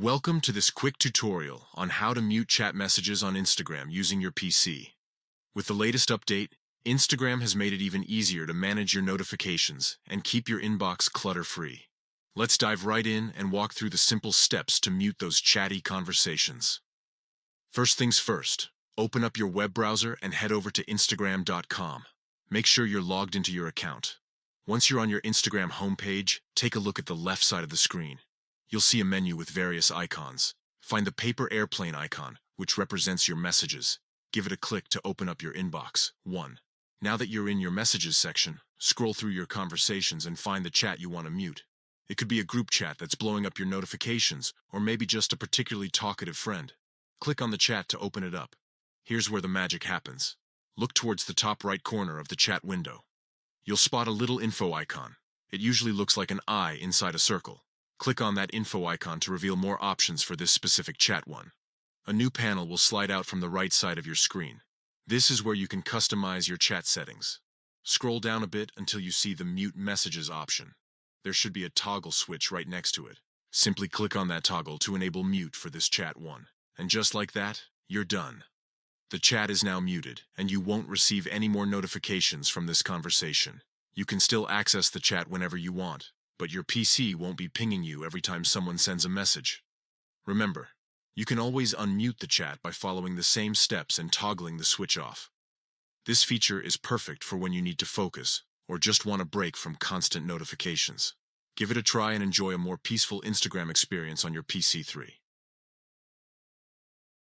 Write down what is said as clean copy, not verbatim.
Welcome to this quick tutorial on how to mute chat messages on Instagram using your PC. With the latest update, Instagram has made it even easier to manage your notifications and keep your inbox clutter-free. Let's dive right in and walk through the simple steps to mute those chatty conversations. First things first, open up your web browser and head over to Instagram.com. Make sure you're logged into your account. Once you're on your Instagram homepage, take a look at the left side of the screen. You'll see a menu with various icons. Find the paper airplane icon, which represents your messages. Give it a click to open up your inbox. 1. Now that you're in your messages section, scroll through your conversations and find the chat you want to mute. It could be a group chat that's blowing up your notifications, or maybe just a particularly talkative friend. Click on the chat to open it up. Here's where the magic happens. Look towards the top right corner of the chat window. You'll spot a little info icon. It usually looks like an eye inside a circle. Click on that info icon to reveal more options for this specific chat one. A new panel will slide out from the right side of your screen. This is where you can customize your chat settings. Scroll down a bit until you see the Mute Messages option. There should be a toggle switch right next to it. Simply click on that toggle to enable mute for this chat one. And just like that, you're done. The chat is now muted, and you won't receive any more notifications from this conversation. You can still access the chat whenever you want, but your PC won't be pinging you every time someone sends a message. Remember, you can always unmute the chat by following the same steps and toggling the switch off. This feature is perfect for when you need to focus or just want a break from constant notifications. Give it a try and enjoy a more peaceful Instagram experience on your PC3.